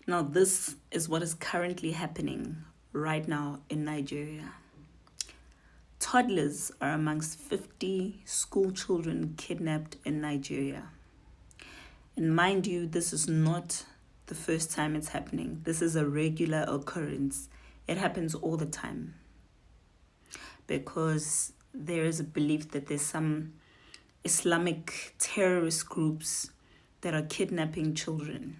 Now, this is what is currently happening right now in Nigeria. Toddlers are amongst 50 school children kidnapped in Nigeria. And mind you, this is not the first time it's happening. This is a regular occurrence. It happens all the time. Because there is a belief that there's some Islamic terrorist groups that are kidnapping children.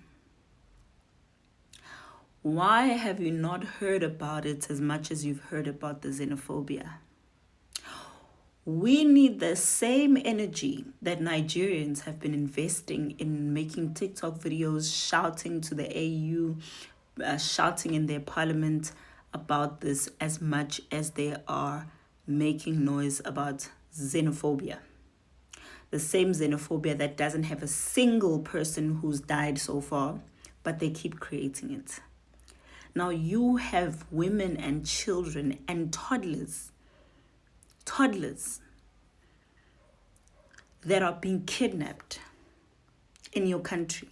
Why have you not heard about it as much as you've heard about the xenophobia? We need the same energy that Nigerians have been investing in making TikTok videos, shouting to the AU, shouting in their parliament about this, as much as they are making noise about xenophobia. The same xenophobia that doesn't have a single person who's died so far, but they keep creating it. Now you have women and children and toddlers that are being kidnapped in your country.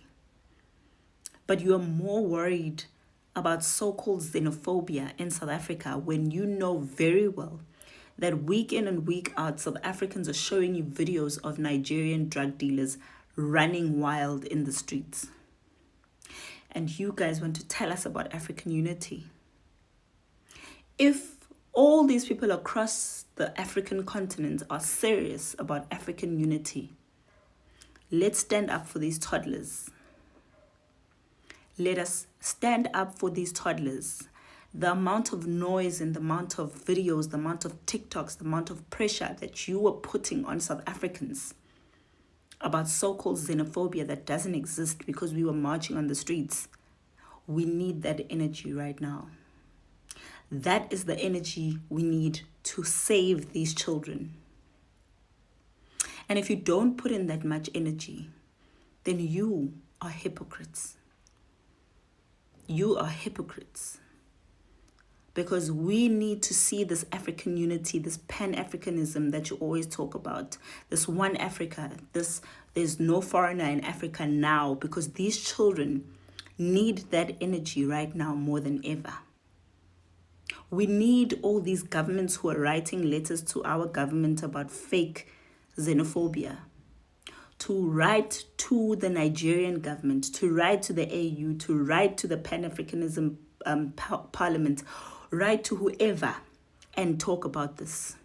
But you are more worried about so-called xenophobia in South Africa when you know very well that week in and week out, South Africans are showing you videos of Nigerian drug dealers running wild in the streets. And you guys want to tell us about African unity. If all these people across the African continent are serious about African unity, let's stand up for these toddlers. Let us stand up for these toddlers. The amount of noise and the amount of videos, the amount of TikToks, the amount of pressure that you are putting on South Africans about so-called xenophobia that doesn't exist because we were marching on the streets. We need that energy right now. That is the energy we need to save these children. And if you don't put in that much energy, then you are hypocrites. You are hypocrites. Because we need to see this African unity, this Pan-Africanism that you always talk about. This one Africa, there's no foreigner in Africa now, because these children need that energy right now more than ever. We need all these governments who are writing letters to our government about fake xenophobia to write to the Nigerian government, to write to the AU, to write to the Pan-Africanism Parliament, write to whoever and talk about this.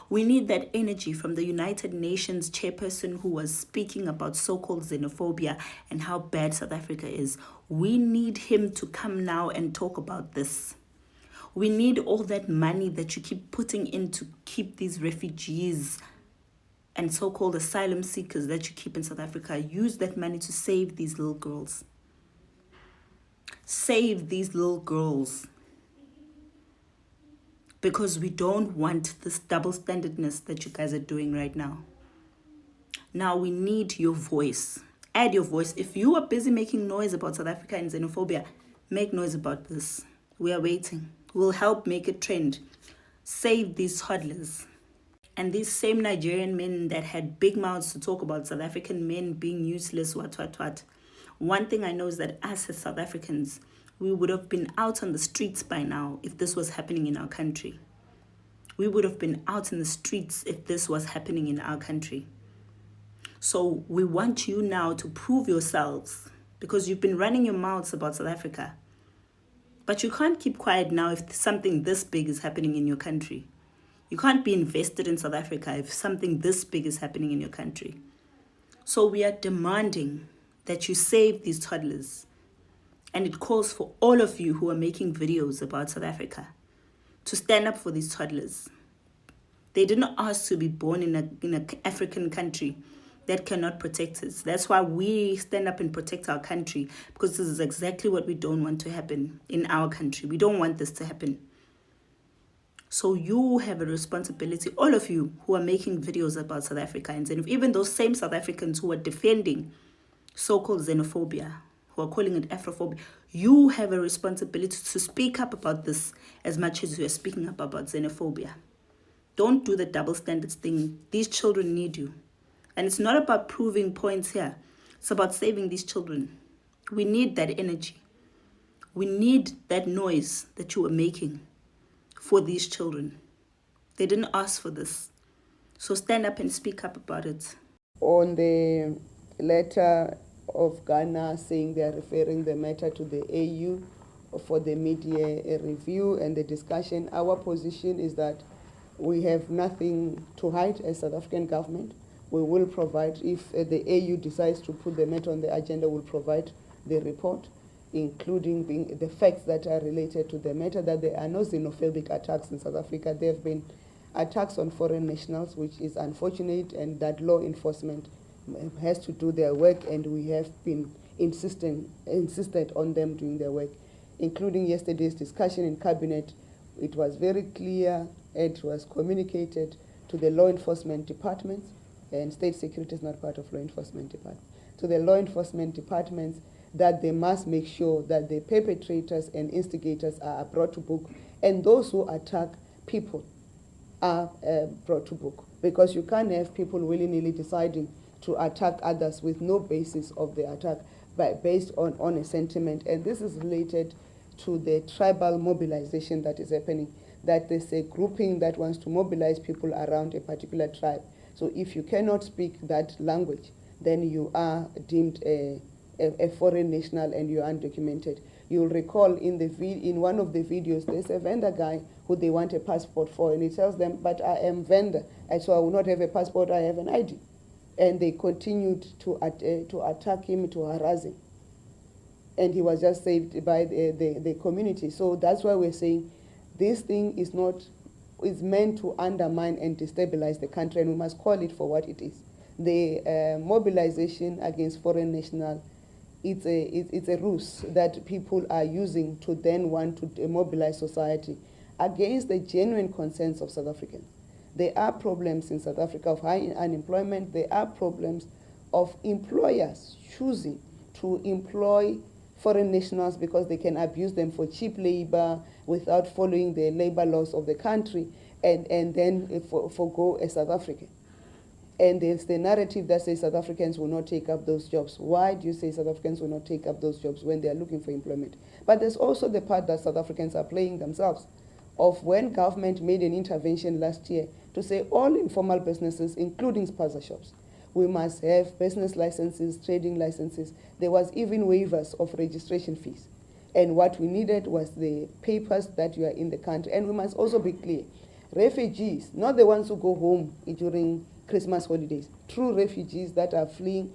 We need that energy from the United Nations chairperson who was speaking about so-called xenophobia and how bad South Africa is. We need him to come now and talk about this. We need all that money that you keep putting in to keep these refugees and so-called asylum seekers that you keep in South Africa. Use that money to save these little girls. Save these little girls. Because we don't want this double standardness that you guys are doing right now. Now we need your voice. Add your voice. If you are busy making noise about South Africa and xenophobia, make noise about this. We are waiting. We'll help make it trend. Save these toddlers. And these same Nigerian men that had big mouths to talk about South African men being useless, what. One thing I know is that us as South Africans, we would have been out on the streets by now if this was happening in our country. We would have been out in the streets if this was happening in our country. So we want you now to prove yourselves, because you've been running your mouths about South Africa. But you can't keep quiet now if something this big is happening in your country. You can't be invested in South Africa if something this big is happening in your country. So we are demanding that you save these toddlers. And it calls for all of you who are making videos about South Africa to stand up for these toddlers. They didn't ask to be born in an African country that cannot protect us. That's why we stand up and protect our country, because this is exactly what we don't want to happen in our country. We don't want this to happen. So you have a responsibility, all of you who are making videos about South Africans, and even those same South Africans who are defending so-called xenophobia, who are calling it Afrophobia, you have a responsibility to speak up about this as much as you are speaking up about xenophobia. Don't do the double standards thing. These children need you. And it's not about proving points here. It's about saving these children. We need that energy. We need that noise that you are making for these children. They didn't ask for this. So stand up and speak up about it. On the letter of Ghana saying they are referring the matter to the AU for the media review and the discussion, our position is that we have nothing to hide as South African government. We will provide, if the AU decides to put the matter on the agenda, we'll provide the report, including the facts that are related to the matter, that there are no xenophobic attacks in South Africa. There have been attacks on foreign nationals, which is unfortunate, and that law enforcement has to do their work, and we have been insisted on them doing their work, including yesterday's discussion in Cabinet. It was very clear, it was communicated to the law enforcement departments, and state security is not part of law enforcement department, to the law enforcement departments, that they must make sure that the perpetrators and instigators are brought to book, and those who attack people are brought to book, because you can't have people willy-nilly deciding to attack others with no basis of the attack, but based on a sentiment. And this is related to the tribal mobilization that is happening, that there's a grouping that wants to mobilize people around a particular tribe. So if you cannot speak that language, then you are deemed a foreign national and you're undocumented. You'll recall in one of the videos, there's a vendor guy who they want a passport for, and he tells them, but I am vendor, and so I will not have a passport, I have an ID. And they continued to attack him, to harass him. And he was just saved by the community. So that's why we're saying this thing is meant to undermine and destabilize the country, and we must call it for what it is. The mobilization against foreign national, it's a ruse that people are using to then want to mobilize society against the genuine concerns of South Africans. There are problems in South Africa of high unemployment. There are problems of employers choosing to employ foreign nationals because they can abuse them for cheap labor without following the labor laws of the country, and then forgo a South African. And there's the narrative that says South Africans will not take up those jobs. Why do you say South Africans will not take up those jobs when they are looking for employment? But there's also the part that South Africans are playing themselves, of when government made an intervention last year to say all informal businesses, including spaza shops, we must have business licenses, trading licenses. There was even waivers of registration fees. And what we needed was the papers that you are in the country. And we must also be clear, refugees, not the ones who go home during Christmas holidays, true refugees that are fleeing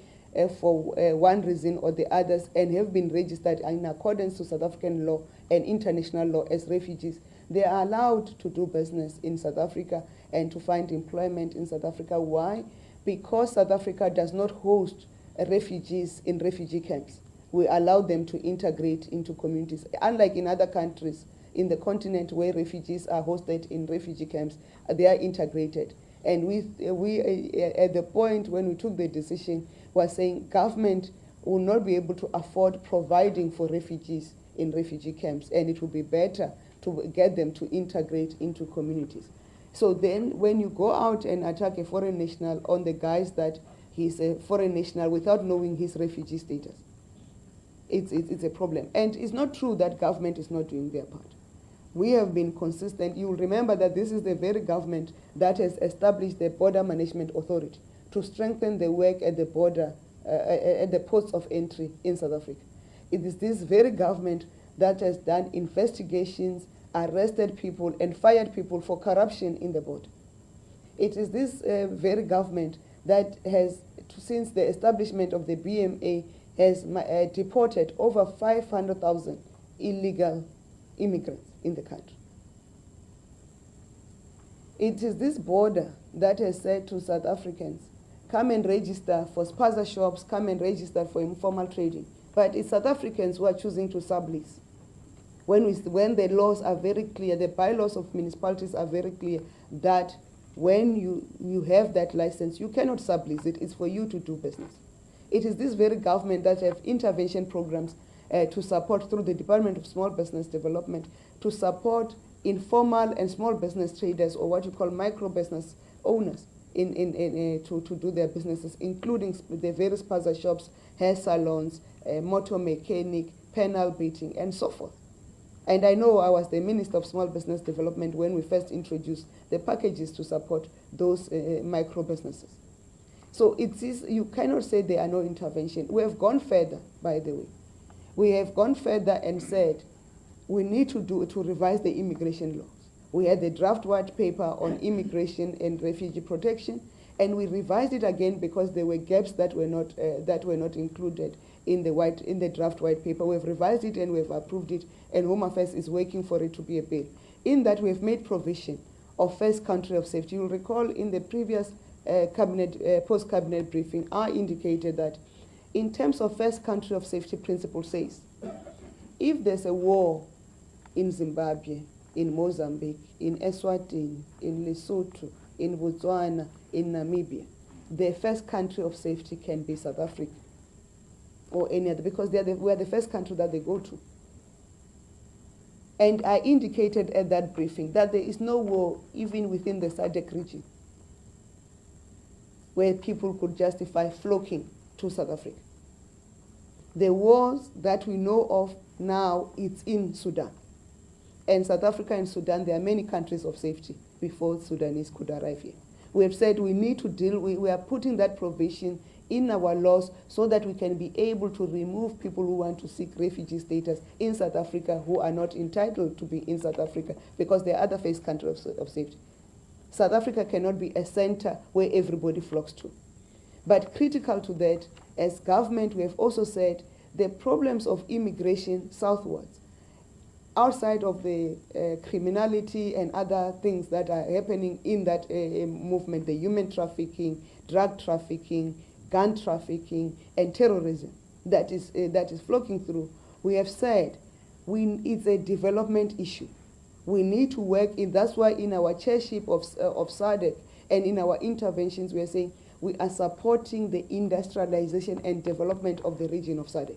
for one reason or the others and have been registered in accordance to South African law and international law as refugees, they are allowed to do business in South Africa and to find employment in South Africa. Why? Because South Africa does not host refugees in refugee camps. We allow them to integrate into communities. Unlike in other countries in the continent where refugees are hosted in refugee camps, they are integrated. And we at the point when we took the decision, was saying government will not be able to afford providing for refugees in refugee camps, and it will be better to get them to integrate into communities. So then when you go out and attack a foreign national on the guise that he's a foreign national without knowing his refugee status, it's a problem. And it's not true that government is not doing their part. We have been consistent. You'll remember that this is the very government that has established the Border Management Authority to strengthen the work at the border, at the ports of entry in South Africa. It is this very government that has done investigations, arrested people, and fired people for corruption in the border. It is this very government that has, since the establishment of the BMA, has deported over 500,000 illegal immigrants in the country. It is this border that has said to South Africans, come and register for spaza shops, come and register for informal trading. But it's South Africans who are choosing to sublease. When the laws are very clear, the bylaws of municipalities are very clear that when you have that license, you cannot sublease it. It's for you to do business. It is this very government that have intervention programs to support through the Department of Small Business Development, to support informal and small business traders, or what you call micro business owners, to do their businesses, including the various spaza shops, hair salons, motor mechanic, penal beating, and so forth. And I know I was the Minister of Small Business Development when we first introduced the packages to support those micro businesses. So you cannot say there are no intervention. We have gone further, by the way. We have gone further and said we need to revise the immigration laws. We had the draft white paper on immigration and refugee protection, and we revised it again because there were gaps that were not included in the draft white paper. We've revised it and we've approved it, and Home Affairs is working for it to be a bill. In that, we've made provision of first country of safety. You'll recall in the previous post-cabinet briefing, I indicated that in terms of first country of safety principle says, if there's a war in Zimbabwe, in Mozambique, in Eswatini, in Lesotho, in Botswana, in Namibia, the first country of safety can be South Africa or any other, because we are the first country that they go to. And I indicated at that briefing that there is no war even within the SADC region where people could justify flocking to South Africa. The wars that we know of now, it's in Sudan. And South Africa and Sudan, there are many countries of safety before Sudanese could arrive here. We have said we need to we are putting that provision in our laws so that we can be able to remove people who want to seek refugee status in South Africa who are not entitled to be in South Africa because they are other first country of safety. South Africa cannot be a center where everybody flocks to. But critical to that, as government, we have also said the problems of immigration southwards, outside of the criminality and other things that are happening in that movement, the human trafficking, drug trafficking, gun trafficking, and terrorism that is flocking through, we have said it's a development issue. We need to work in, that's why in our chairship of SADC and in our interventions, we are saying we are supporting the industrialization and development of the region of SADC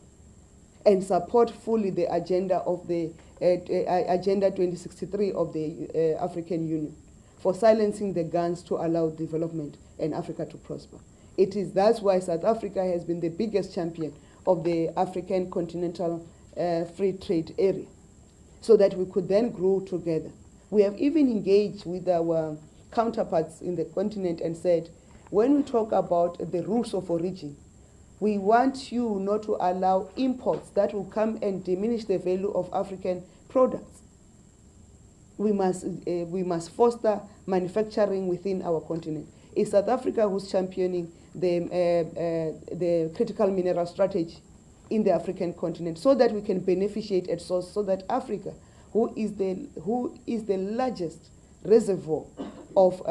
and support fully the agenda of the Agenda 2063 of the African Union for silencing the guns to allow development and Africa to prosper. That's why South Africa has been the biggest champion of the African continental free trade area, so that we could then grow together. We have even engaged with our counterparts in the continent and said, when we talk about the rules of origin, we want you not to allow imports that will come and diminish the value of African products. We must foster manufacturing within our continent. It's South Africa who's championing the critical mineral strategy in the African continent so that we can beneficiate at source, so that Africa, who is the largest reservoir of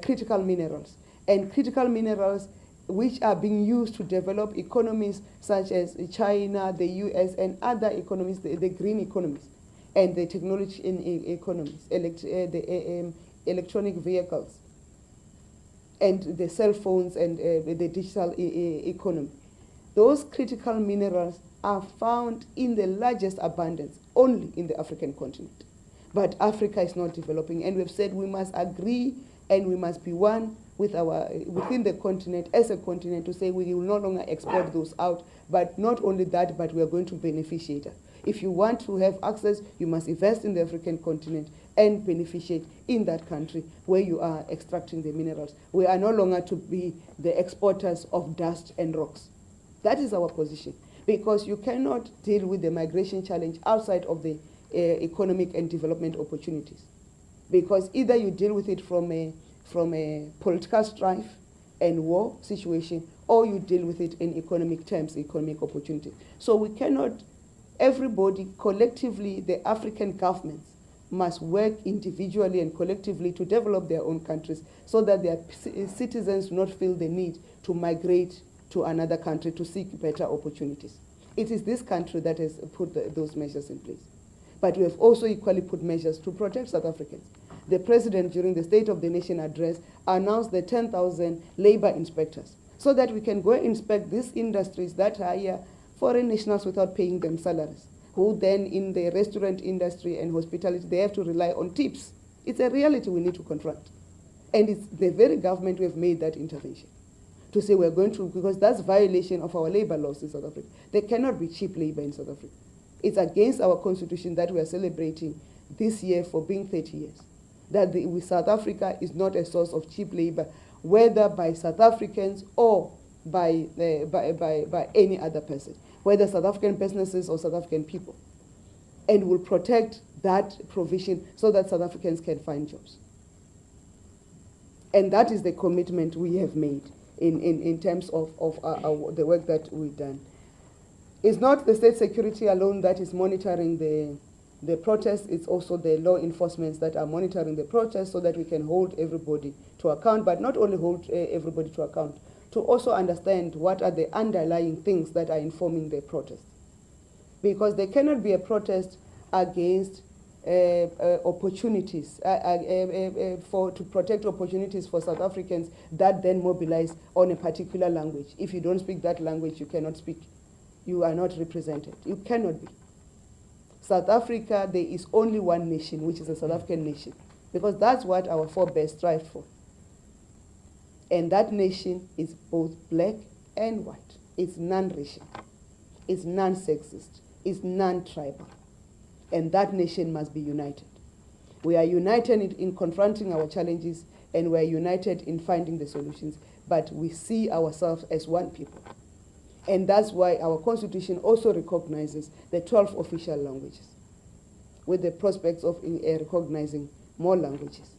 critical minerals, and critical minerals which are being used to develop economies such as China, the US, and other economies, the green economies, and the technology economies, the electronic vehicles, and the cell phones, and the digital economy. Those critical minerals are found in the largest abundance only in the African continent. But Africa is not developing, and we've said we must agree and we must be one within the continent, as a continent, to say we will no longer export those out, but not only that, but we are going to beneficiate. If you want to have access, you must invest in the African continent and beneficiate in that country where you are extracting the minerals. We are no longer to be the exporters of dust and rocks. That is our position, because you cannot deal with the migration challenge outside of the economic and development opportunities, because either you deal with it from a political strife and war situation, or you deal with it in economic terms, economic opportunity. So we cannot, everybody collectively, the African governments must work individually and collectively to develop their own countries so that their citizens do not feel the need to migrate to another country to seek better opportunities. It is this country that has put those measures in place. But we have also equally put measures to protect South Africans. The President, during the State of the Nation address, announced the 10,000 labor inspectors so that we can go inspect these industries that hire foreign nationals without paying them salaries, who then in the restaurant industry and hospitality, they have to rely on tips. It's a reality we need to confront. And it's the very government who have made that intervention to say we're going to, because that's violation of our labor laws in South Africa. There cannot be cheap labor in South Africa. It's against our constitution that we are celebrating this year for being 30 years. That South Africa is not a source of cheap labor, whether by South Africans or by any other person, whether South African businesses or South African people. And will protect that provision so that South Africans can find jobs. And that is the commitment we have made in terms of the work that we've done. It's not the state security alone that is monitoring the protests, it's also the law enforcement that are monitoring the protests so that we can hold everybody to account, but not only hold everybody to account, to also understand what are the underlying things that are informing the protest. Because there cannot be a protest against opportunities, to protect opportunities for South Africans that then mobilize on a particular language. If you don't speak that language, you cannot speak. You are not represented. You cannot be. South Africa, there is only one nation, which is the South African nation, because that's what our forebears strived for. And that nation is both black and white. It's non-racial. It's non-sexist. It's non-tribal. And that nation must be united. We are united in confronting our challenges, and we are united in finding the solutions, but we see ourselves as one people. And that's why our constitution also recognizes the 12 official languages, with the prospects of recognizing more languages.